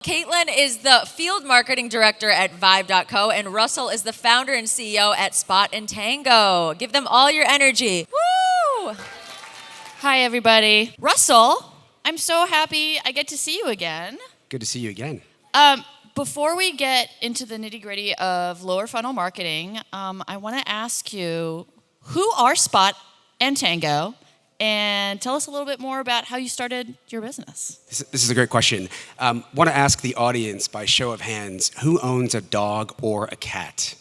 Caitlin is the field marketing director at Vibe.co, and Russell is the founder and CEO at Spot Tango. Give them all your energy. Woo! Hi, everybody. Russell, I'm so happy I get to see you again. Good to see you again. Before we get into the nitty-gritty of lower funnel marketing, I want to ask you, who are Spot and Tango? And tell us a little bit more about how you started your business. This is a great question. Want to ask the audience by show of hands, who owns a dog or a cat?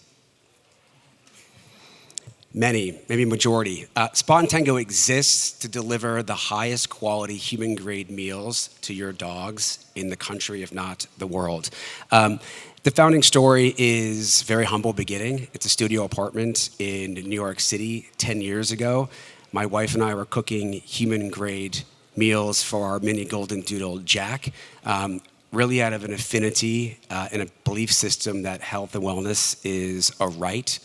Many, maybe majority. Spot Tango exists to deliver the highest quality human-grade meals to your dogs in the country, if not the world. The founding story is very humble beginning. It's a studio apartment in New York City 10 years ago. My wife and I were cooking human-grade meals for our mini golden doodle, Jack, really out of an affinity and a belief system that health and wellness is a right,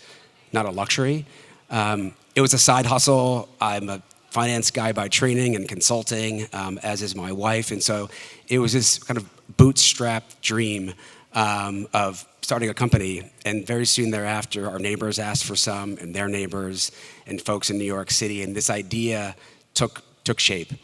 not a luxury. It was a side hustle. I'm a finance guy by training and consulting, as is my wife. And so it was this kind of bootstrapped dream of starting a company. And very soon thereafter, our neighbors asked for some, and their neighbors, and folks in New York City. And this idea took shape.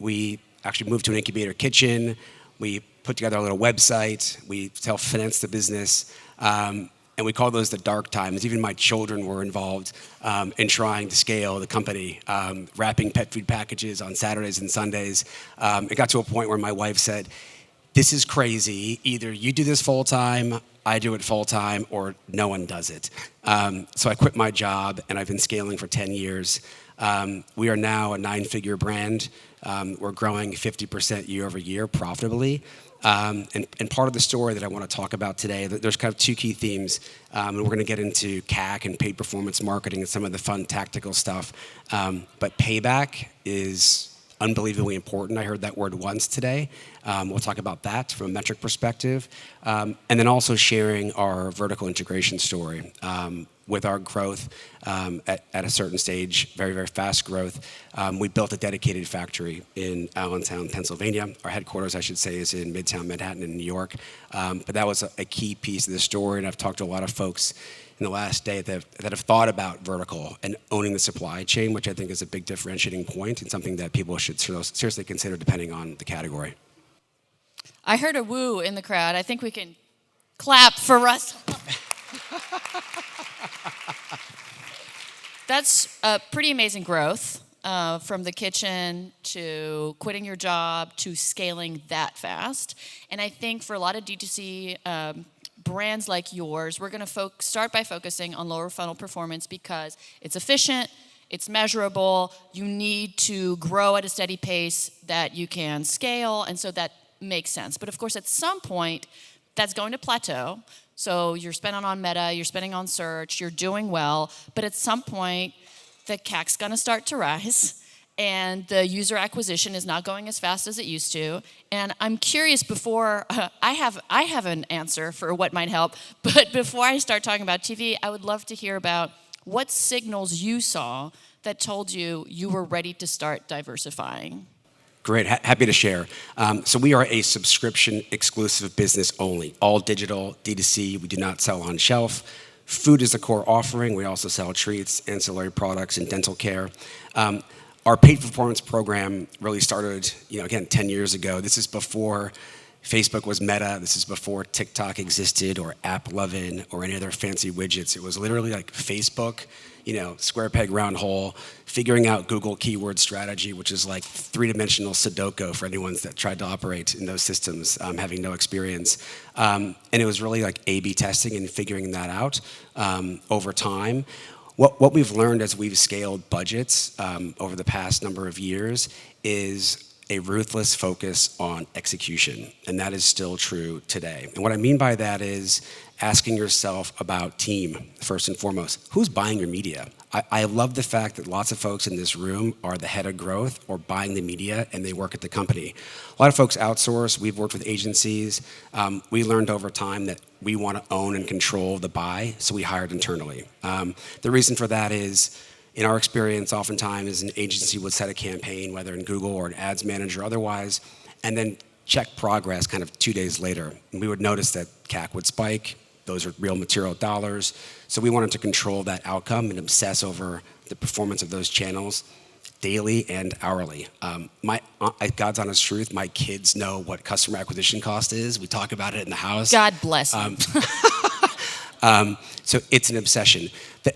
We actually moved to an incubator kitchen. We put together a little website. We self-financed the business. And we call those the dark times. Even my children were involved in trying to scale the company, wrapping pet food packages on Saturdays and Sundays. It got to a point where my wife said, "This is crazy. Either you do this full time, I do it full time, or no one does it." So I quit my job, and I've been scaling for 10 years. We are now a 9-figure brand. We're growing 50% year over year profitably. And part of the story that I want to talk about today, there's kind of two key themes. And we're going to get into CAC and paid performance marketing and some of the fun tactical stuff. But payback is unbelievably important. I heard that word once today. We'll talk about that from a metric perspective. And then also sharing our vertical integration story. With our growth at a certain stage, very, very fast growth, we built a dedicated factory in Allentown, Pennsylvania. Our headquarters, I should say, is in Midtown Manhattan in New York. But that was a key piece of the story, and I've talked to a lot of folks in the last day that have thought about vertical and owning the supply chain, which I think is a big differentiating point and something that people should seriously consider depending on the category. I heard a woo in the crowd. I think we can clap for Russell. That's a pretty amazing growth from the kitchen to quitting your job to scaling that fast. And I think for a lot of D2C brands like yours, we're going to start by focusing on lower funnel performance because it's efficient, it's measurable, you need to grow at a steady pace that you can scale, and so that makes sense. But of course, at some point, that's going to plateau. So you're spending on Meta, you're spending on search, you're doing well, but at some point, the CAC's gonna start to rise, and the user acquisition is not going as fast as it used to. And I'm curious before, I have an answer for what might help, but before I start talking about TV, I would love to hear about what signals you saw that told you you were ready to start diversifying. Great, happy to share. So we are a subscription exclusive business only, all digital, D2C, we do not sell on shelf. Food is the core offering. We also sell treats, ancillary products, and dental care. Our paid performance program really started, again, 10 years ago. This is before Facebook was Meta. This is before TikTok existed or AppLovin or any other fancy widgets. It was literally like Facebook, square peg, round hole, figuring out Google keyword strategy, which is like three-dimensional Sudoku for anyone that tried to operate in those systems, having no experience. And it was really like A/B testing and figuring that out over time. What we've learned as we've scaled budgets over the past number of years is a ruthless focus on execution, and that is still true today. And what I mean by that is asking yourself about team, first and foremost. Who's buying your media? I love the fact that lots of folks in this room are the head of growth or buying the media, and they work at the company. A lot of folks outsource. We've worked with agencies. We learned over time that we want to own and control the buy, so we hired internally. The reason for that is, in our experience, oftentimes an agency would set a campaign, whether in Google or an ads manager or otherwise, and then check progress kind of 2 days later. And we would notice that CAC would spike. Those are real material dollars. So we wanted to control that outcome and obsess over the performance of those channels daily and hourly. God's honest truth, my kids know what customer acquisition cost is. We talk about it in the house. God bless them. So it's an obsession.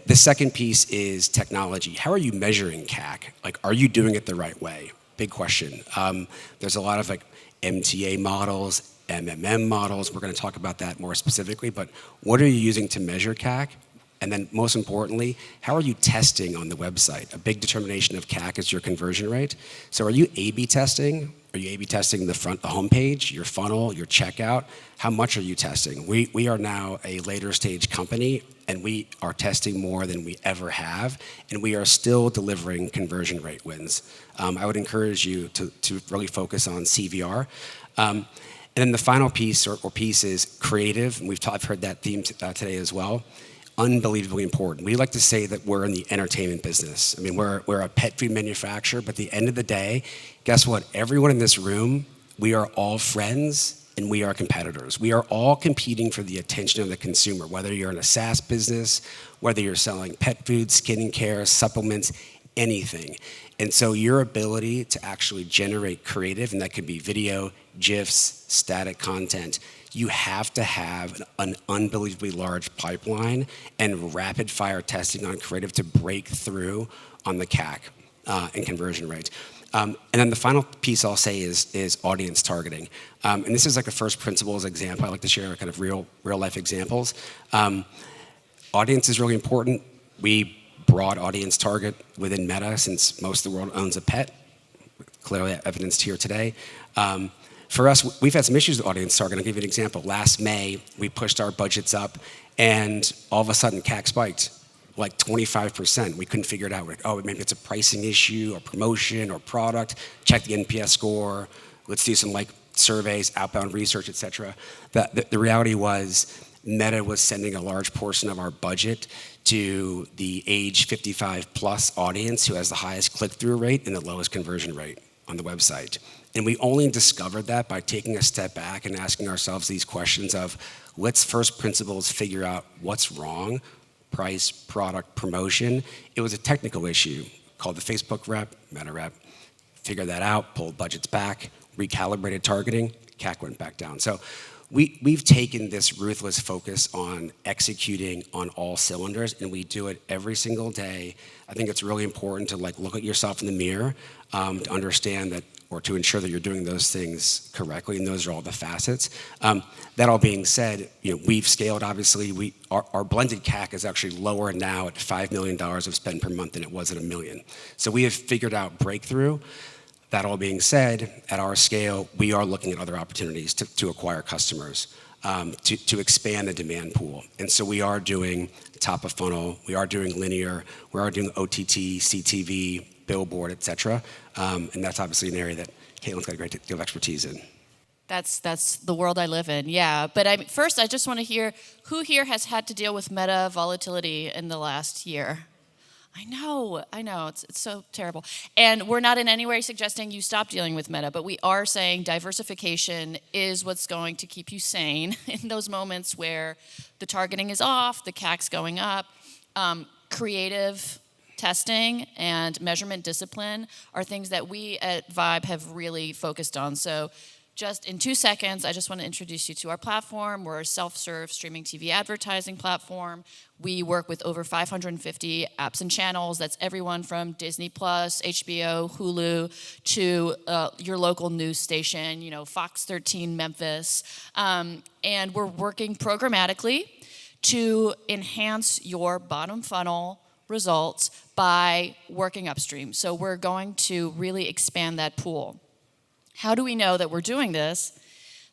The second piece is technology. How are you measuring CAC? Like, are you doing it the right way? Big question. There's a lot of like MTA models, MMM models. We're going to talk about that more specifically, but what are you using to measure CAC? And then most importantly, how are you testing on the website? A big determination of CAC is your conversion rate. So are you A/B testing? Are you A/B testing the homepage, your funnel, your checkout? How much are you testing? We are now a later stage company, and we are testing more than we ever have, and we are still delivering conversion rate wins. I would encourage you to really focus on CVR. And then the final piece or piece is creative, and I've heard that theme today as well. Unbelievably important. We like to say that we're in the entertainment business. I mean, we're a pet food manufacturer, but at the end of the day, guess what? Everyone in this room, we are all friends and we are competitors. We are all competing for the attention of the consumer, whether you're in a SaaS business, whether you're selling pet food, skincare, supplements, anything. And so your ability to actually generate creative, and that could be video, GIFs, static content, you have to have an unbelievably large pipeline and rapid fire testing on creative to break through on the CAC and conversion rate. And then the final piece I'll say is audience targeting. And this is like a first principles example. I like to share kind of real life examples. Audience is really important. We broad audience target within Meta since most of the world owns a pet. Clearly evidenced here today. For us, we've had some issues with audience targeting. I'll give you an example. Last May, we pushed our budgets up, and all of a sudden, CAC spiked like 25%. We couldn't figure it out. We're like, oh, maybe it's a pricing issue or promotion or product. Check the NPS score. Let's do some like surveys, outbound research, et cetera. The reality was Meta was sending a large portion of our budget to the age 55 plus audience who has the highest click-through rate and the lowest conversion rate on the website. And we only discovered that by taking a step back and asking ourselves these questions of, let's first principles figure out what's wrong, price, product, promotion. It was a technical issue. Called the Facebook rep, Meta rep, figured that out, pulled budgets back, recalibrated targeting, CAC went back down. So we've taken this ruthless focus on executing on all cylinders, and we do it every single day. I think it's really important to like look at yourself in the mirror to understand that, or to ensure that you're doing those things correctly, and those are all the facets. That all being said, we've scaled, obviously. Our blended CAC is actually lower now at $5 million of spend per month than it was at $1 million. So we have figured out breakthrough. That all being said, at our scale, we are looking at other opportunities to acquire customers, to expand the demand pool. And so we are doing top of funnel, we are doing linear, we are doing OTT, CTV, billboard, et cetera. And that's obviously an area that Caitlin's got a great deal of expertise in. That's the world I live in, yeah. But first, I just want to hear, who here has had to deal with Meta volatility in the last year? I know, it's so terrible. And we're not in any way suggesting you stop dealing with Meta, but we are saying diversification is what's going to keep you sane in those moments where the targeting is off, the CAC's going up. Creative testing and measurement discipline are things that we at Vibe have really focused on. So just in 2 seconds, I just want to introduce you to our platform. We're a self-serve streaming TV advertising platform. We work with over 550 apps and channels. That's everyone from Disney Plus, HBO, Hulu, to your local news station, Fox 13 Memphis. And we're working programmatically to enhance your bottom funnel results by working upstream. So we're going to really expand that pool. How do we know that we're doing this?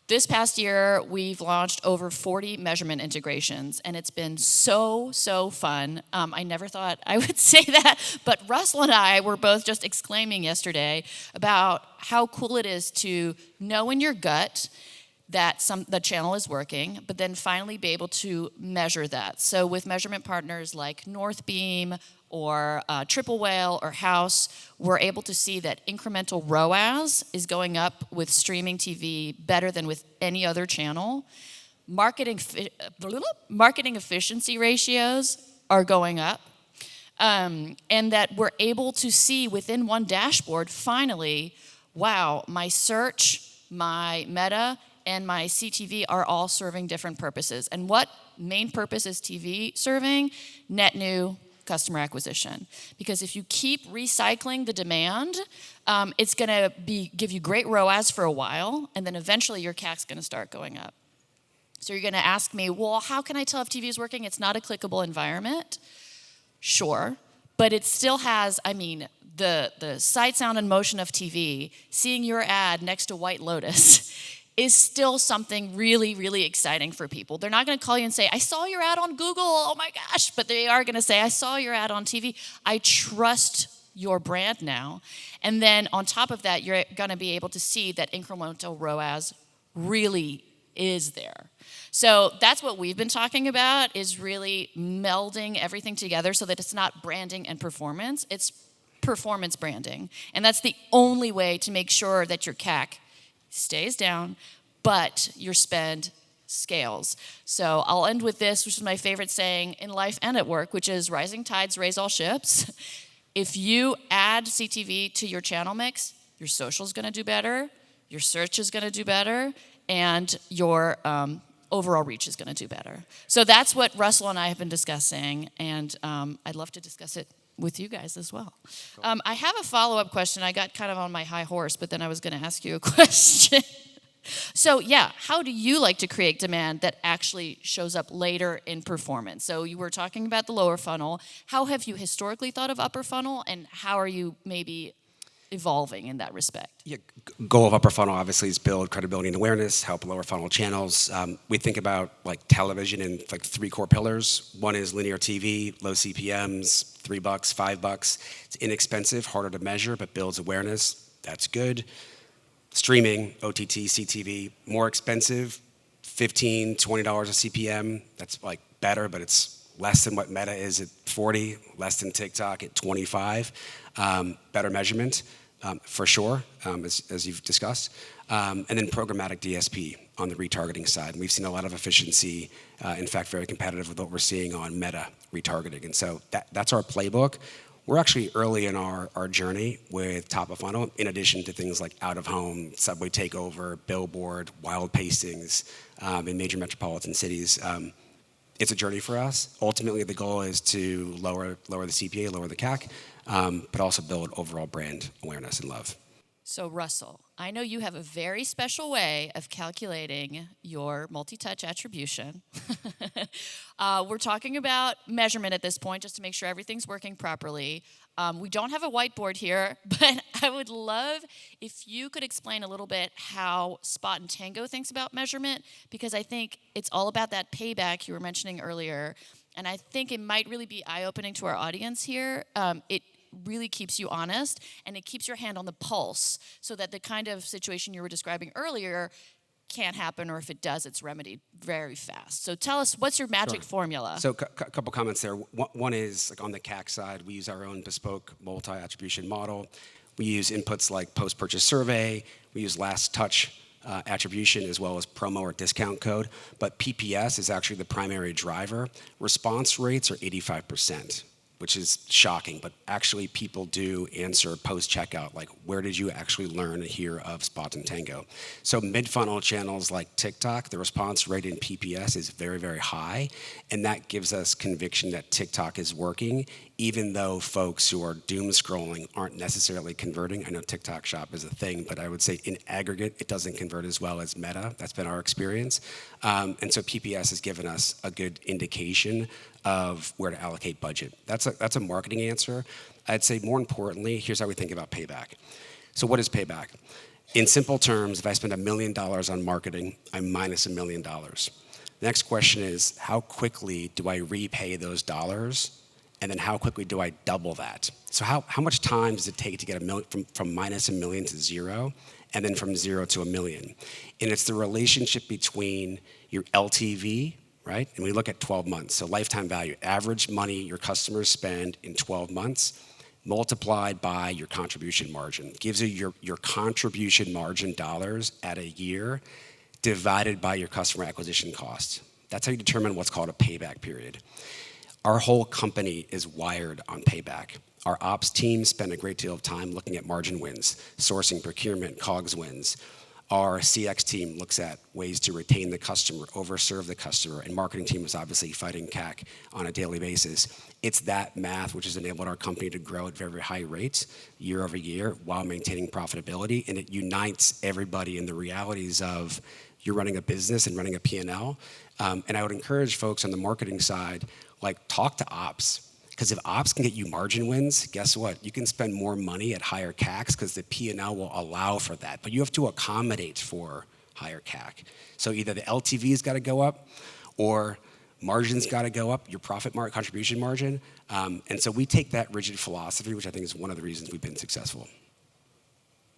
This past year, we've launched over 40 measurement integrations, and it's been so fun. I never thought I would say that, but Russell and I were both just exclaiming yesterday about how cool it is to know in your gut that the channel is working, but then finally be able to measure that. So with measurement partners like Northbeam, or Triple Whale or House, we're able to see that incremental ROAS is going up with streaming TV better than with any other channel. Marketing efficiency ratios are going up. And that we're able to see within one dashboard, finally, wow, my search, my meta, and my CTV are all serving different purposes. And what main purpose is TV serving? Net new customer acquisition. Because if you keep recycling the demand, it's going to give you great ROAS for a while, and then eventually your CAC's going to start going up. So you're going to ask me, well, how can I tell if TV is working? It's not a clickable environment. Sure, but it still has, the sight, sound, and motion of TV, seeing your ad next to White Lotus is still something really, really exciting for people. They're not going to call you and say, I saw your ad on Google, oh my gosh, but they are going to say, I saw your ad on TV. I trust your brand now. And then on top of that, you're going to be able to see that incremental ROAS really is there. So that's what we've been talking about, is really melding everything together so that it's not branding and performance, it's performance branding. And that's the only way to make sure that your CAC stays down, but your spend scales. So I'll end with this, which is my favorite saying in life and at work, which is rising tides raise all ships. If you add CTV to your channel mix, your social is going to do better, your search is going to do better, and your overall reach is going to do better. So that's what Russell and I have been discussing, and I'd love to discuss it with you guys as well. Cool. I have a follow-up question. I got kind of on my high horse, but then I was going to ask you a question. So yeah, how do you like to create demand that actually shows up later in performance? So you were talking about the lower funnel. How have you historically thought of upper funnel, and how are you maybe evolving in that respect? Yeah, goal of upper funnel obviously is build credibility and awareness, help lower funnel channels. We think about like television in like 3 core pillars. One is linear TV, low CPMs, $3, $5. It's inexpensive, harder to measure, but builds awareness. That's good. Streaming, OTT, CTV, more expensive, $15, $20 a CPM. That's like better, but it's less than what Meta is at 40, less than TikTok at 25. Better measurement, for sure, as you've discussed. And then programmatic DSP on the retargeting side. And we've seen a lot of efficiency, in fact, very competitive with what we're seeing on Meta retargeting. And so that's our playbook. We're actually early in our journey with top of funnel, in addition to things like out of home, subway takeover, billboard, wild pastings in major metropolitan cities. It's a journey for us. Ultimately, the goal is to lower the CPA, lower the CAC, but also build overall brand awareness and love. So Russell, I know you have a very special way of calculating your multi-touch attribution. We're talking about measurement at this point, just to make sure everything's working properly. We don't have a whiteboard here, but I would love if you could explain a little bit how Spot and Tango thinks about measurement, because I think it's all about that payback you were mentioning earlier, and I think it might really be eye-opening to our audience here. It really keeps you honest, and it keeps your hand on the pulse, so that the kind of situation you were describing earlier can't happen, or if it does, it's remedied very fast. So tell us, what's your magic formula? So a couple comments there. One is like on the CAC side, we use our own bespoke multi-attribution model. We use inputs like post-purchase survey. We use last touch attribution, as well as promo or discount code. But PPS is actually the primary driver. Response rates are 85%. Which is shocking, but actually people do answer post-checkout, like where did you actually learn and hear of Spot and Tango? So mid-funnel channels like TikTok, the response rate in PPS is very, very high, and that gives us conviction that TikTok is working, even though folks who are doom scrolling aren't necessarily converting. I know TikTok Shop is a thing, but I would say in aggregate, it doesn't convert as well as Meta. That's been our experience. And so PPS has given us a good indication of where to allocate budget. That's a marketing answer. I'd say more importantly, here's how we think about payback. So what is payback? In simple terms, if I spend $1 million on marketing, I'm minus $1 million. The next question is, how quickly do I repay those dollars? And then how quickly do I double that? So how much time does it take to get from minus $1 million to zero, and then from zero to $1 million? And it's the relationship between your LTV right? And we look at 12 months. So lifetime value, average money your customers spend in 12 months multiplied by your contribution margin. Gives you your contribution margin dollars at a year divided by your customer acquisition cost. That's how you determine what's called a payback period. Our whole company is wired on payback. Our ops team spend a great deal of time looking at margin wins, sourcing, procurement, COGS wins. Our CX team looks at ways to retain the customer, overserve the customer, and marketing team is obviously fighting CAC on a daily basis. It's that math which has enabled our company to grow at very high rates year over year while maintaining profitability, and it unites everybody in the realities of you're running a business and running a P&L. And I would encourage folks on the marketing side, talk to ops. Because if ops can get you margin wins, guess what? You can spend more money at higher CACs because the P&L will allow for that. But you have to accommodate for higher CAC. So either the LTV's got to go up or margin's got to go up, your profit contribution margin. And so we take that rigid philosophy, which I think is one of the reasons we've been successful.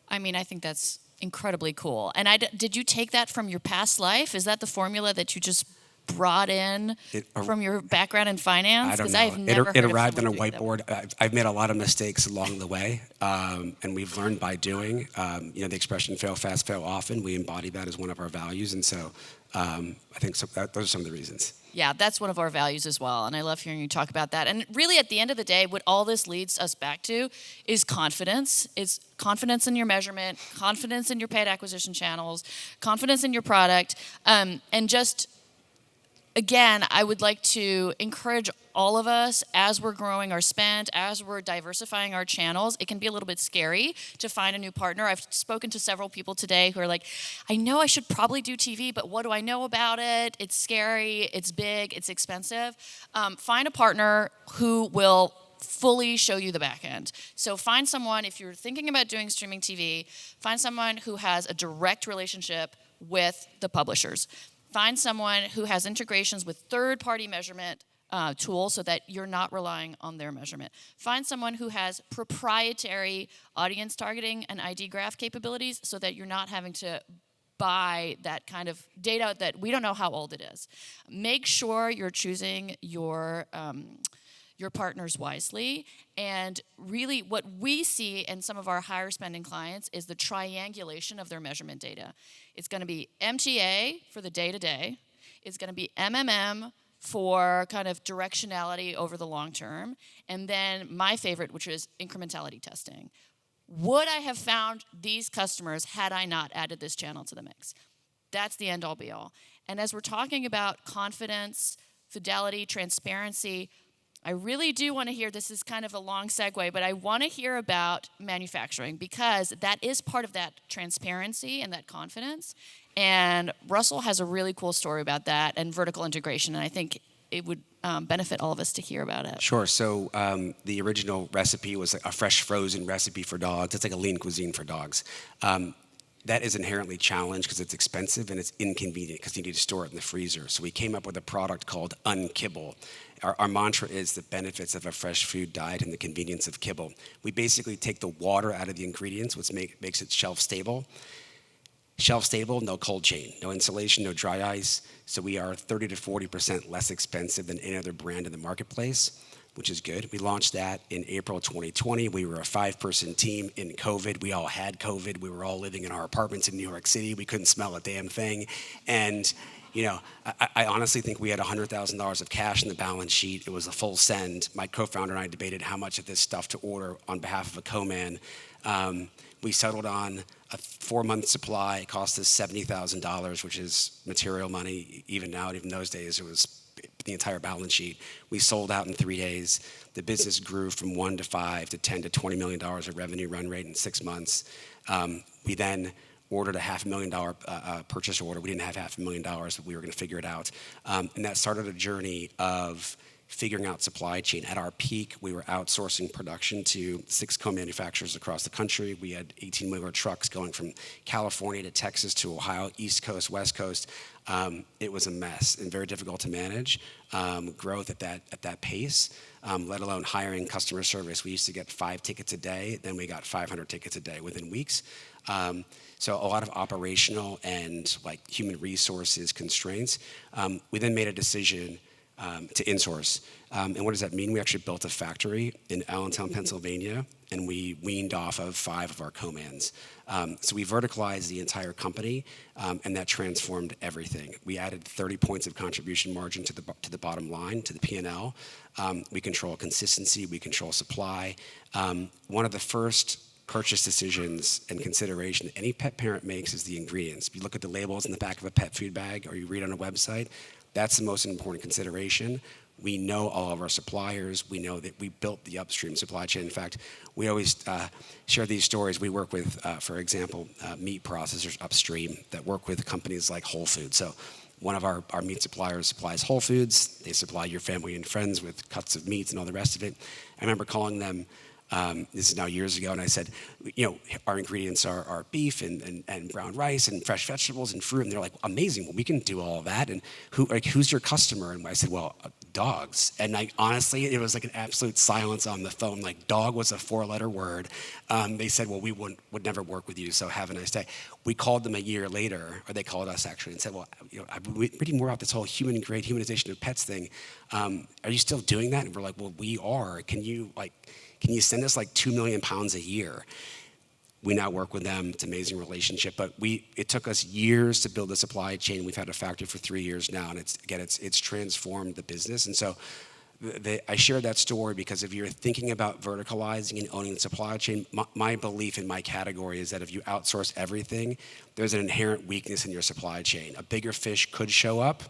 I mean, I think that's incredibly cool. And did you take that from your past life? Is that the formula that you just brought in from your background in finance? I don't Because know. I've never heard it of arrived on a someone doing whiteboard. I've made a lot of mistakes along the way, and we've learned by doing. The expression "fail fast, fail often." We embody that as one of our values, and so I think those are some of the reasons. Yeah, that's one of our values as well, and I love hearing you talk about that. And really, at the end of the day, what all this leads us back to is confidence. It's confidence in your measurement, confidence in your paid acquisition channels, confidence in your product, and just, again, I would like to encourage all of us as we're growing our spend, as we're diversifying our channels. It can be a little bit scary to find a new partner. I've spoken to several people today who are like, I know I should probably do TV, but what do I know about it? It's scary, it's big, it's expensive. Find a partner who will fully show you the back end. So find someone, if you're thinking about doing streaming TV, find someone who has a direct relationship with the publishers. Find someone who has integrations with third-party measurement tools so that you're not relying on their measurement. Find someone who has proprietary audience targeting and ID graph capabilities so that you're not having to buy that kind of data that we don't know how old it is. Make sure you're choosing your partners wisely. And really what we see in some of our higher spending clients is the triangulation of their measurement data. It's going to be MTA for the day-to-day. It's going to be MMM for kind of directionality over the long term. And then my favorite, which is incrementality testing. Would I have found these customers had I not added this channel to the mix? That's the end-all be-all. And as we're talking about confidence, fidelity, transparency, I really do want to hear, this is kind of a long segue, but I want to hear about manufacturing because that is part of that transparency and that confidence. And Russell has a really cool story about that and vertical integration, and I think it would benefit all of us to hear about it. Sure. So the original recipe was a fresh frozen recipe for dogs. It's like a lean cuisine for dogs. That is inherently challenged because it's expensive and it's inconvenient because you need to store it in the freezer. So we came up with a product called Unkibble. Our mantra is the benefits of a fresh food diet and the convenience of kibble. We basically take the water out of the ingredients, which makes it shelf stable. Shelf stable, no cold chain, no insulation, no dry ice. So we are 30 to 40% less expensive than any other brand in the marketplace, which is good. We launched that in April 2020. We were a 5-person team in COVID. We all had COVID. We were all living in our apartments in New York City. We couldn't smell a damn thing. And I honestly think we had $100,000 of cash in the balance sheet. It was a full send. My co-founder and I debated how much of this stuff to order on behalf of a co-man. We settled on a 4-month supply. It cost us $70,000, which is material money. Even now, even those days, it was the entire balance sheet. We sold out in 3 days. The business grew from 1 to 5 to 10 to $20 million of revenue run rate in 6 months. We then ordered a $500,000 purchase order. We didn't have $500,000, but we were going to figure it out. And that started a journey of figuring out supply chain. At our peak, we were outsourcing production to 6 co-manufacturers across the country. We had 18-wheeler trucks going from California to Texas to Ohio, East Coast, West Coast. It was a mess and very difficult to manage growth at that pace, let alone hiring customer service. We used to get 5 tickets a day, then we got 500 tickets a day within weeks. So a lot of operational and like human resources constraints. We then made a decision to insource. And what does that mean? We actually built a factory in Allentown, Pennsylvania, and we weaned off of 5 of our co-mans. So we verticalized the entire company, and that transformed everything. We added 30 points of contribution margin to the bottom line, to the P&L. We control consistency, we control supply. One of the first purchase decisions and consideration any pet parent makes is the ingredients. If you look at the labels in the back of a pet food bag or you read on a website, that's the most important consideration. We know all of our suppliers. We know that we built the upstream supply chain. In fact, we always share these stories. We work with, for example, meat processors upstream that work with companies like Whole Foods. So one of our meat suppliers supplies Whole Foods. They supply your family and friends with cuts of meats and all the rest of it. I remember calling them, this is now years ago, and I said, our ingredients are beef and brown rice and fresh vegetables and fruit. And they're like, amazing, well, we can do all of that. And who's your customer? And I said, well, dogs. And honestly, it was like an absolute silence on the phone. Like dog was a 4-letter word. They said, well, we would never work with you, so have a nice day. We called them a year later, or they called us actually, and said, well, I've been reading more about this whole human-grade humanization of pets thing. Are you still doing that? And we're like, well, we are. Can you send us like 2 million pounds a year? We now work with them. It's an amazing relationship. But it took us years to build a supply chain. We've had a factory for 3 years now, and it's transformed the business. And so I share that story because if you're thinking about verticalizing and owning the supply chain, my belief in my category is that if you outsource everything, there's an inherent weakness in your supply chain. A bigger fish could show up,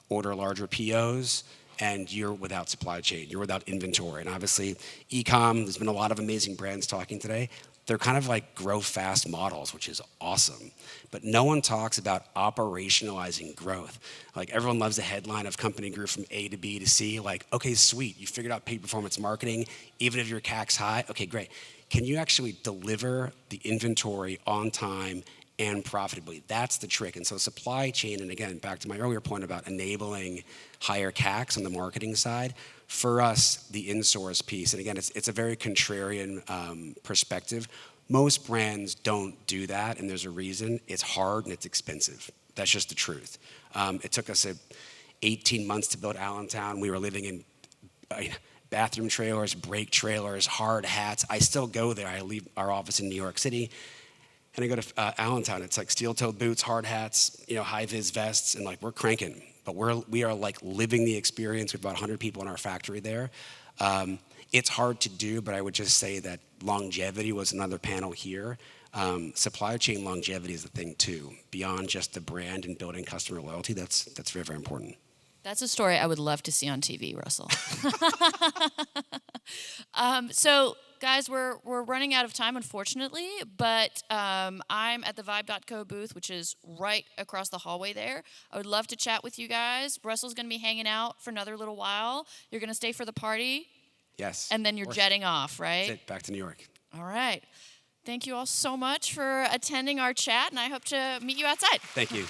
order larger POs, and you're without supply chain, you're without inventory. And obviously, e-com, there's been a lot of amazing brands talking today. They're kind of like grow fast models, which is awesome. But no one talks about operationalizing growth. Like everyone loves the headline of company grew from A to B to C. Like, okay, sweet, you figured out paid performance marketing, even if your CAC's high, okay, great. Can you actually deliver the inventory on time and profitably? That's the trick. And so supply chain, and again, back to my earlier point about enabling higher CACs on the marketing side, for us, the in-source piece, and again, it's a very contrarian perspective. Most brands don't do that, and there's a reason. It's hard and it's expensive. That's just the truth. It took us 18 months to build Allentown. We were living in bathroom trailers, brake trailers, hard hats. I still go there. I leave our office in New York City, and I go to Allentown. It's like steel-toed boots, hard hats, high-vis vests, and like we're cranking. But we are like living the experience. We have about 100 people in our factory there. It's hard to do, but I would just say that longevity was another panel here. Supply chain longevity is the thing too. Beyond just the brand and building customer loyalty, that's very, very important. That's a story I would love to see on TV, Russell. So, guys, we're running out of time, unfortunately, but I'm at the Vibe.co booth, which is right across the hallway there. I would love to chat with you guys. Russell's going to be hanging out for another little while. You're going to stay for the party? Yes. And then you're jetting off, right? That's it. Back to New York. All right. Thank you all so much for attending our chat, and I hope to meet you outside. Thank you.